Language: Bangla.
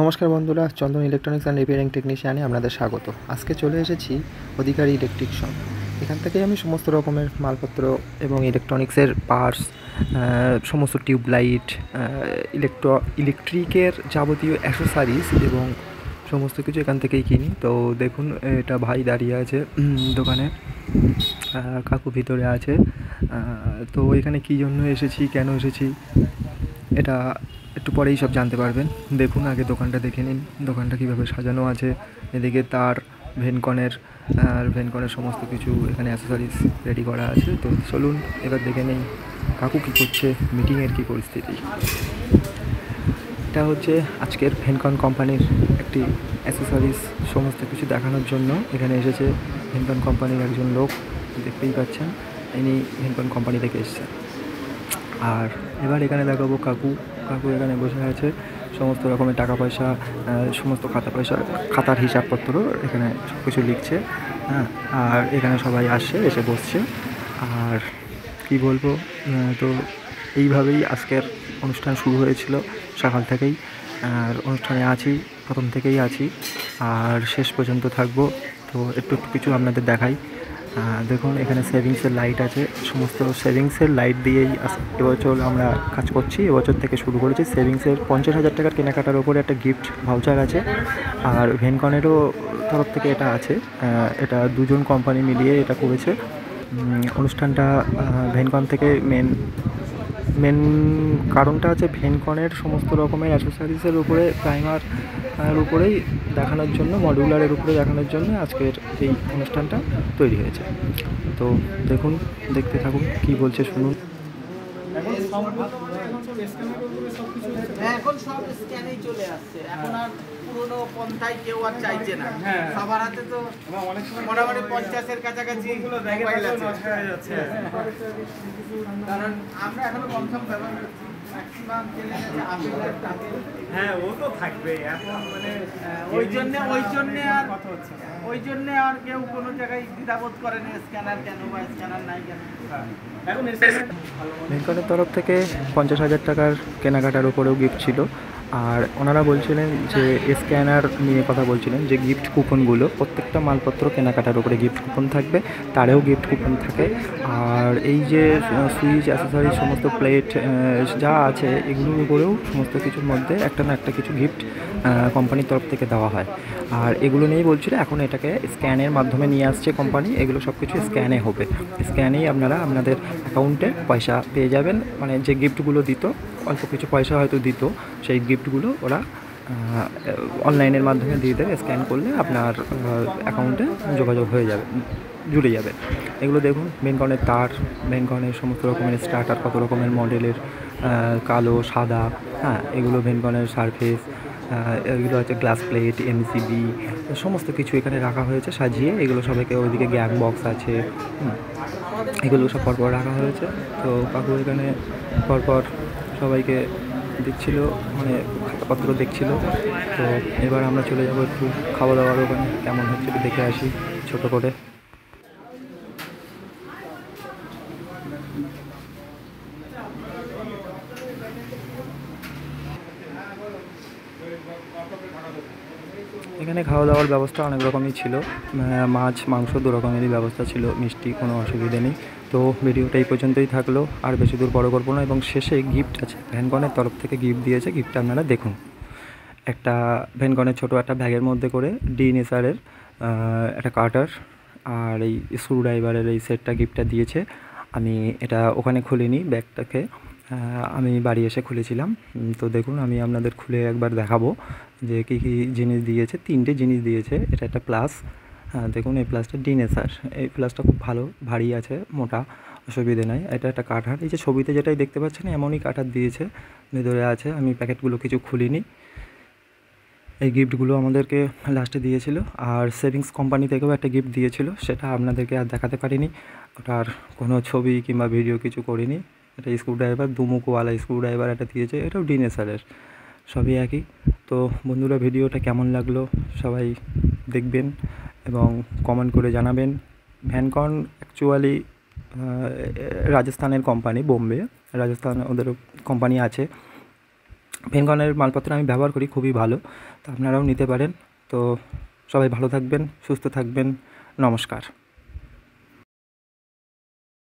নমস্কার বন্ধুরা, চন্দন ইলেকট্রনিক্স অ্যান্ড রিপেয়ারিং টেকনিশিয়ানে আপনাদের স্বাগত। আজকে চলে এসেছি অধিকারী ইলেকট্রিক শপ। এখান থেকেই আমি সমস্ত রকমের মালপত্র এবং ইলেকট্রনিক্সের পার্টস, সমস্ত টিউবলাইট, ইলেকট্রিকের যাবতীয় অ্যাক্সেসরিজ এবং সমস্ত কিছু এখান থেকেই কিনি। তো দেখুন, এটা ভাই দাঁড়িয়ে আছে দোকানে, কাকু ভিতরে আছে। তো এখানে কী জন্য এসেছি, কেন এসেছি, এটা একটু পরেই সব জানতে পারবেন। দেখুন, আগে দোকানটা দেখে নিন, দোকানটা কীভাবে সাজানো আছে। এদিকে তার ভেনকনের সমস্ত কিছু এখানে অ্যাক্সেসরিজ রেডি করা আছে। তো চলুন এবার দেখে নেই কাকু কী করছে, মিটিংয়ের কী পরিস্থিতি। এটা হচ্ছে আজকের ভেনকন কোম্পানির একটি অ্যাক্সেসরিজ, সমস্ত কিছু দেখানোর জন্য এখানে এসেছে ভেনকন কোম্পানির একজন লোক। দেখতেই পাচ্ছেন, ইনি ভেনকন কোম্পানি থেকে এসেছেন। আর এবার এখানে দেখাবো কাকু এখানে বসে আছে, সমস্ত রকমের টাকা পয়সা, সমস্ত খাতার হিসাবপত্র এখানে সব কিছু লিখছে। হ্যাঁ, আর এখানে সবাই আসছে, এসে বসছে। আর কি বলবো, তো এইভাবেই আজকের অনুষ্ঠান শুরু হয়েছিল সকাল থেকেই। আর অনুষ্ঠানে আছি, প্রথম থেকেই আছি, আর শেষ পর্যন্ত থাকবো। তো একটু কিছু আপনাদের দেখাই। দেখুন, এখানে সেভিংসের লাইট আছে, সমস্ত সেভিংসের লাইট দিয়েই এবছর আমরা কাজ করছি। এবছর থেকে শুরু করেছি সেভিংসের 50,000 টাকার কেনাকাটার ওপরে একটা গিফট ভাউচার আছে। আর ভেনকনেরও তরফ থেকে এটা আছে। এটা দুজন কোম্পানি মিলিয়ে এটা করেছে অনুষ্ঠানটা। ভেনকন থেকে মেন কারণটা আছে ভেনকনের সমস্ত রকমের অ্যাক্সেসরিজের উপরে, প্রাইমার উপরেই দেখানোর জন্য, মডিউলারের উপরে দেখানোর জন্য আজকের এই অনুষ্ঠানটা তৈরি হয়েছে। তো দেখুন, দেখতে থাকুন, কি বলছে শুনুন। এখন সব স্ক্যানেই চলে আসছে, এখন আর পুরোনো পন্থায় কেউ আর চাইছে না। সবার হাতে তো মোটামুটি 50-এর কাছাকাছি মোবাইল আছে। কারণ আমরা এখনো কমসম ব্যবহার করছি, ম্যাক্সিমাম হ্যাঁ, ও তো থাকবে এখন, মানে ওই জন্য আর কেউ কোনো জায়গায় দ্বিধাবোধ করে না, স্ক্যানার কেন বা স্ক্যানার নাই কেন। ভেনকনের তরফ থেকে 50,000 টাকার কেনাকাটার উপরেও গিফট ছিল। আর ওনারা বলছিলেন যে স্ক্যানার নিয়ে কথা বলছিলেন, যে গিফট কুপনগুলো, প্রত্যেকটা মালপত্র কেনাকাটার উপরে গিফট কুপন থাকবে, তারেও গিফট কুপন থাকে। আর এই যে সুইচ, অ্যাক্সেসরিজ, সমস্ত প্লেট যা আছে, এগুলোর উপরেও সমস্ত কিছুর মধ্যে একটা না একটা কিছু গিফট কোম্পানির তরফ থেকে দেওয়া হয়। আর এগুলো নিয়েই বলছিল, এখন এটাকে স্ক্যানের মাধ্যমে নিয়ে আসছে কোম্পানি। এগুলো সব কিছু স্ক্যানে হবে, স্ক্যানেই আপনারা আপনাদের অ্যাকাউন্টে পয়সা পেয়ে যাবেন। মানে যে গিফটগুলো দিত, অল্প কিছু পয়সা হয়তো দিত, সেই গিফটগুলো ওরা অনলাইনের মাধ্যমে দিয়ে দেবে। স্ক্যান করলে আপনার অ্যাকাউন্টে যোগাযোগ হয়ে যাবে, জুড়ে যাবে। এগুলো দেখুন, ভেনকনের তার, ভেনকনের সমস্ত রকমের স্টার্টার, কত রকমের মডেলের, কালো, সাদা, হ্যাঁ, এগুলো ভেনকনের সারফেস, এগুলো আছে গ্লাস প্লেট, এমসিবি, সমস্ত কিছু এখানে রাখা হয়েছে সাজিয়ে। এগুলো সবাইকে, ওইদিকে গ্যাং বক্স আছে, এগুলো সব পরপর রাখা হয়েছে। তো কাকু এখানে পরপর সবাইকে দিচ্ছিল, মানে খাতাপত্র দেখছিল। তো এবার আমরা চলে যাবো একটু খাওয়া দাওয়ার ওখানে, কেমন হচ্ছে একটু দেখে আসি ছোটো করে। এখানে খাওয়া দাওয়ার ব্যবস্থা অনেক রকমই ছিল, মাছ, মাংস, দু রকমেরই ব্যবস্থা ছিল, মিষ্টি, কোনো অসুবিধে নেই। তো ভিডিওটা এই পর্যন্তই থাকলো, আর বেশি দূর বড় করবো না। এবং শেষে গিফট আছে, ভেনকনের তরফ থেকে গিফট দিয়েছে। গিফটটা আপনারা দেখুন, একটা ভেনকনের ছোটো একটা ব্যাগের মধ্যে করে নেসারের একটা কাটার আর এই স্ক্রু ড্রাইভারের এই সেটটা গিফটটা দিয়েছে। আমি এটা ওখানে খুলিনি ব্যাগটাকে, আমি বাড়ি এসে খুলেছিলাম। তো দেখুন, আমি আপনাদের খুলে একবার দেখাবো যে কী কী জিনিস দিয়েছে। 3টে জিনিস দিয়েছে। এটা একটা প্লাস, হ্যাঁ দেখুন, এই প্লাসটা নেসার, এই প্লাসটা খুব ভালো, ভারী আছে, মোটা, অসুবিধে নাই। এটা একটা কাঠার, এই যে ছবিতে যেটাই দেখতে পাচ্ছেন এমনই কাঠার দিয়েছে, ভেতরে আছে। আমি প্যাকেটগুলো কিছু খুলিনি। এই গিফটগুলো আমাদেরকে লাস্টে দিয়েছিল। আর সেভিংস কোম্পানি থেকেও একটা গিফট দিয়েছিল, সেটা আপনাদেরকে আর দেখাতে পারিনি, ওটার কোনো ছবি কিংবা ভিডিও কিছু করিনি। এটা স্ক্রুড্রাইভার, দুমুখওয়ালা স্ক্রুড্রাইভার একটা দিয়েছে, এটাও নেসারের, সবই একই। তো বন্ধুরা, ভিডিওটা কেমন লাগলো সবাই দেখবেন এবং কমেন্ট করে জানাবেন। ভ্যানকন অ্যাকচুয়ালি রাজস্থানের কোম্পানি, বোম্বে, রাজস্থান ওদের কোম্পানি আছে। ভেনকনের মালপত্র আমি ব্যবহার করি, খুবই ভালো, তো আপনারাও নিতে পারেন। তো সবাই ভালো থাকবেন, সুস্থ থাকবেন, নমস্কার।